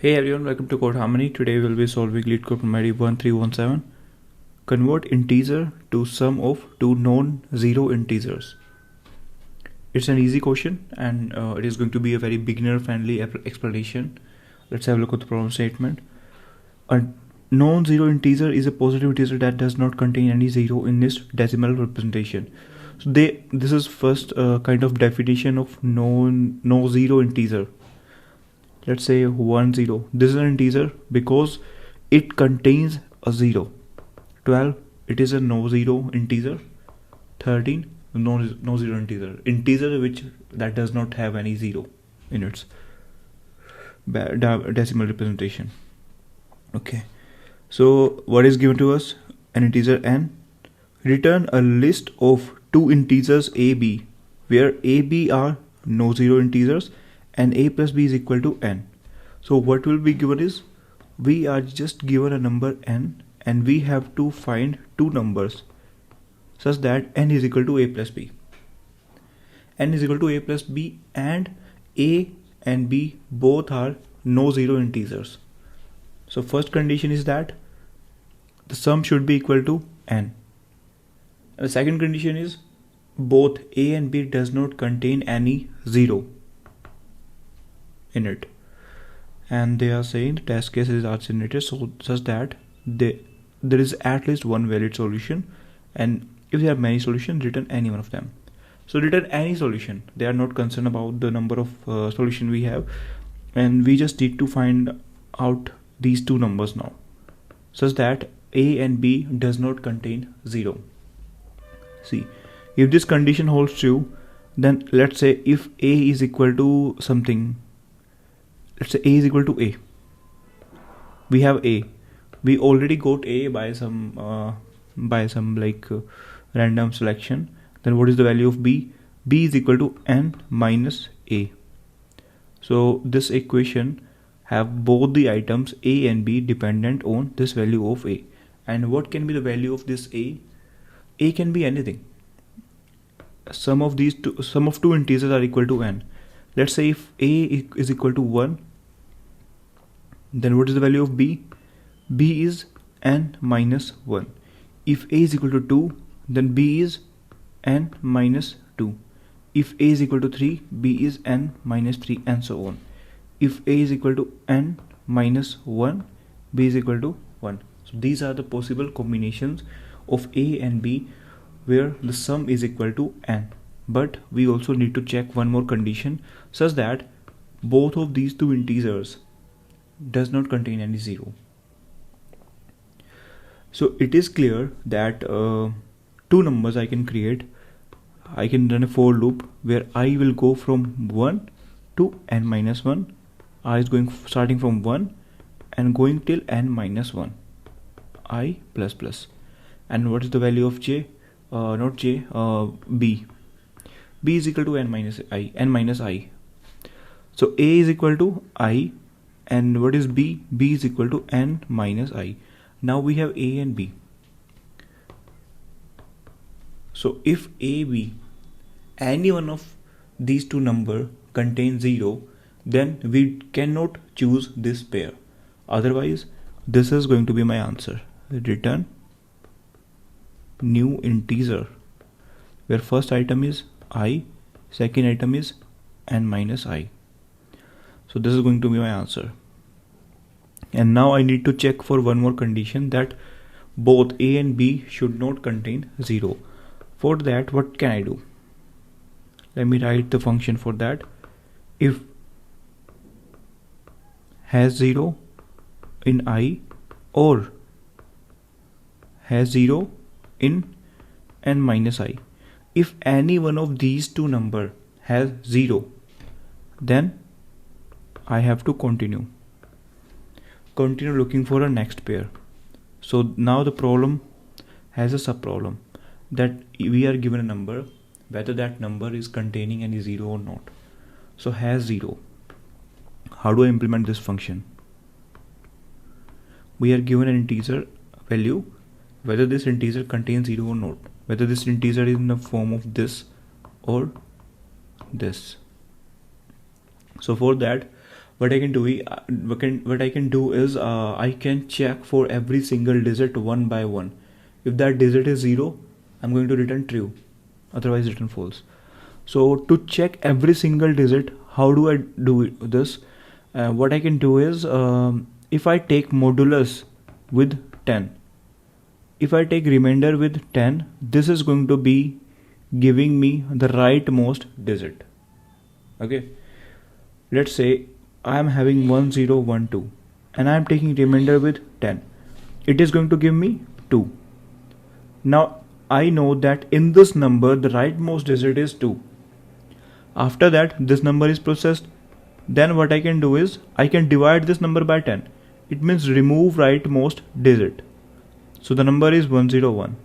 Hey everyone, welcome to Code Harmony. Today we'll be solving LeetCode problem 1317. Convert integer to sum of two non-zero integers. It's an easy question and it is going to be a very beginner-friendly explanation. Let's have a look at the problem statement. A non-zero integer is a positive integer that does not contain any zero in its decimal representation. So this is first kind of definition of no-zero integer. Let's say 1 0. This is an integer because it contains a 0. 12, it is a no zero integer. 13, no zero integer. Integer which that does not have any zero in its decimal representation. Okay. So what is given to us? An integer n. Return a list of two integers a, b, where a, b are no zero integers and a plus b is equal to n. So what will be given is, we are just given a number n and we have to find two numbers such that n is equal to a plus b. N is equal to a plus b and a and b both are no zero integers. So first condition is that the sum should be equal to n. And the second condition is both a and b does not contain any zero in it, and they are saying the test cases are generated so such that there is at least one valid solution, and if there are many solutions, return any one of them. So return any solution. They are not concerned about the number of solution we have, and we just need to find out these two numbers now such that a and b does not contain zero. See, if this condition holds true, then let's say if a is equal to something, let's say a is equal to a. We have a. We already got a by some random selection. Then what is the value of b? B is equal to n minus a. So this equation have both the items a and b dependent on this value of a. And what can be the value of this a? A can be anything. Sum of two integers are equal to n. Let's say if a is equal to 1, then what is the value of b? B is n minus 1. If a is equal to 2, then b is n minus 2. If a is equal to 3, b is n minus 3, and so on. If a is equal to n minus 1, b is equal to 1. So these are the possible combinations of a and b where the sum is equal to n. But we also need to check one more condition such that both of these two integers does not contain any zero. So it is clear that two numbers I can create. I can run a for loop where I will go from 1 to n minus 1. I is going starting from 1 and going till n minus 1. I plus plus. And what is the value of j? Not j, b. B is equal to n minus I. So a is equal to I, and what is b? B is equal to n minus I. Now we have a and b. So if a, b, any one of these two numbers contain 0, then we cannot choose this pair. Otherwise, this is going to be my answer. Return new integer, where first item is I, second item is n minus I. So this is going to be my answer. And now I need to check for one more condition, that both a and b should not contain 0. For that, what can I do? Let me write the function for that. If has 0 in I or has 0 in n minus I. If any one of these two numbers has 0, then I have to continue looking for a next pair. So now the problem has a subproblem, that we are given a number, whether that number is containing any 0 or not. So has 0. How do I implement this function? We are given an integer value, whether this integer contains 0 or not, whether this integer is in the form of this or this. So for that, what I can do is I can check for every single digit one by one. If that digit is 0, I'm going to return true, otherwise return false. So to check every single digit, how do I do this? What I can do is, if I take modulus with 10, if I take remainder with 10, this is going to be giving me the rightmost digit. Okay, let's say I am having 1012 and I am taking remainder with 10. It is going to give me 2. Now I know that in this number the rightmost digit is 2. After that, this number is processed. Then what I can do is I can divide this number by 10. It means remove rightmost digit. So the number is 101.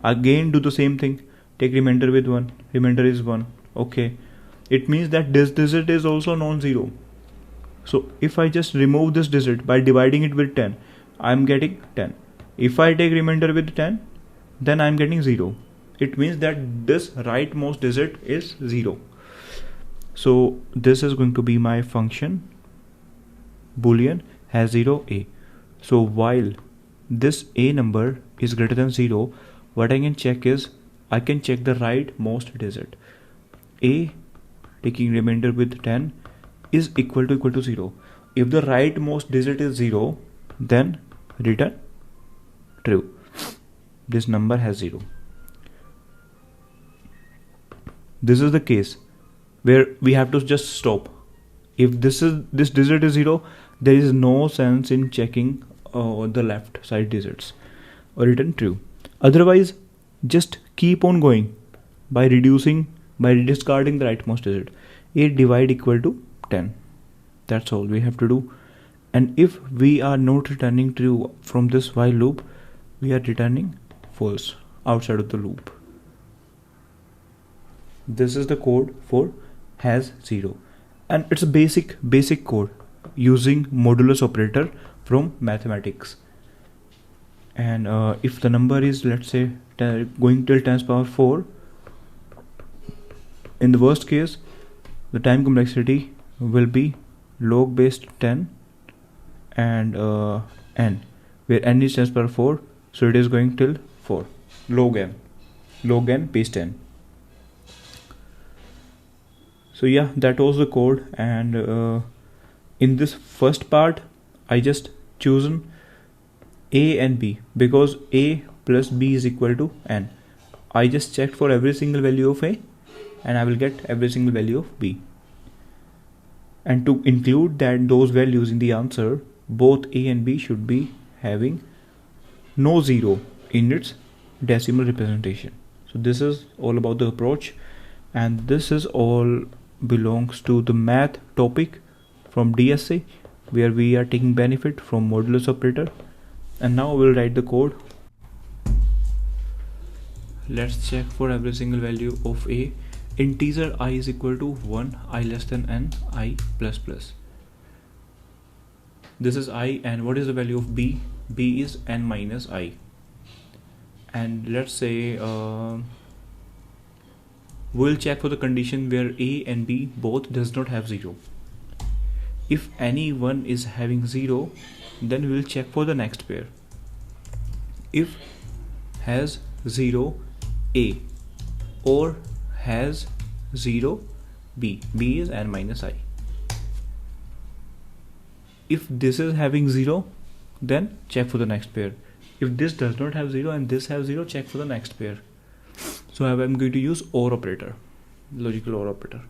Again do the same thing. Take remainder with 1. Remainder is 1. Okay. It means that this digit is also non-zero. So if I just remove this digit by dividing it with 10, I am getting 10. If I take remainder with 10, then I am getting 0. It means that this rightmost digit is 0. So this is going to be my function boolean has 0 a. So while this a number is greater than 0, what I can check is I can check the rightmost digit. A taking remainder with 10 is equal to 0. If the rightmost digit is 0, then return true. This number has 0. This is the case where we have to just stop. If this digit is 0, there is no sense in checking the left side digits, or return true. Otherwise, just keep on going by discarding the rightmost digit. 8 divide equal to 10. That's all we have to do. And if we are not returning true from this while loop, we are returning false outside of the loop. This is the code for has 0, and it's a basic code using modulus operator from mathematics. And if the number is, let's say, going till 10 power 4, in the worst case the time complexity will be log base 10 and n, where n is 10 power 4, so it is going till 4, log n base 10. So yeah, that was the code. And in this first part I just chosen a and b because a plus b is equal to n. I just checked for every single value of a and I will get every single value of b. And to include those values in the answer, both a and b should be having no 0 in its decimal representation. So this is all about the approach, and this is all belongs to the math topic from DSA, where we are taking benefit from modulus operator. And now we'll write the code. Let's check for every single value of a. Integer I is equal to 1, I less than n, I plus plus. This is I, and what is the value of b? B is n minus I. And let's say we'll check for the condition where a and b both does not have 0. If any one is having 0, then we will check for the next pair. If has 0 a or has 0 b, b is n minus I. If this is having 0, then check for the next pair. If this does not have 0 and this has 0, check for the next pair. So I'm going to use OR operator, logical OR operator.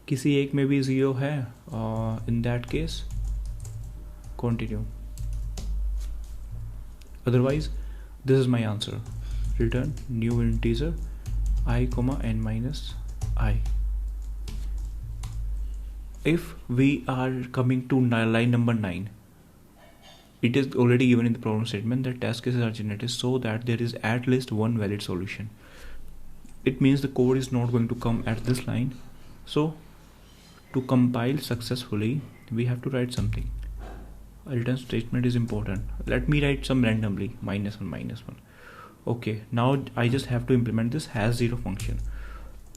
किसी एक में भी 0 है, in that case continue. Otherwise, this is my answer. Return new integer I comma n minus I. If we are coming to line number 9, it is already given in the problem statement that test cases are generated so that there is at least one valid solution. It means the code is not going to come at this line. So to compile successfully, we have to write something. A return statement is important. Let me write some randomly, -1, -1. Okay, now I just have to implement this has 0 function.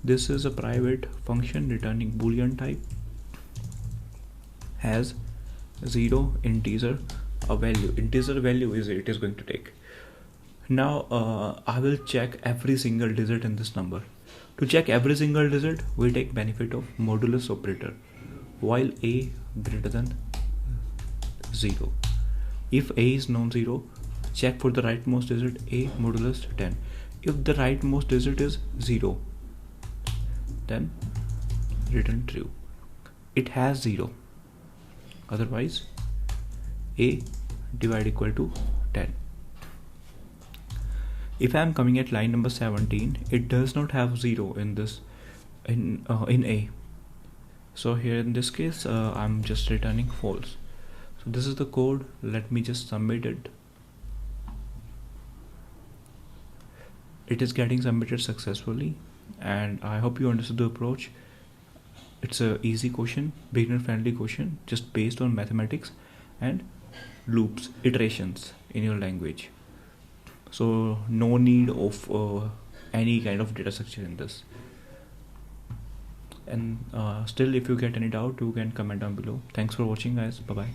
This is a private function returning boolean type, has 0 integer a value. Integer value is it is going to take. Now I will check every single digit in this number. To check every single digit, we take benefit of modulus operator while a greater than 0. If a is non-zero, check for the rightmost digit a modulus 10. If the rightmost digit is 0, then return true. It has 0, otherwise a divide equal to 10. If I am coming at line number 17, it does not have 0 in this in a. So here in this case I'm just returning false. So this is the code. Let me just submit it. It is getting submitted successfully, and I hope you understood the approach. It's a easy question, beginner friendly question, just based on mathematics and loops, iterations in your language. So no need of any kind of data structure in this. And still, if you get any doubt, you can comment down below. Thanks for watching, guys. Bye bye.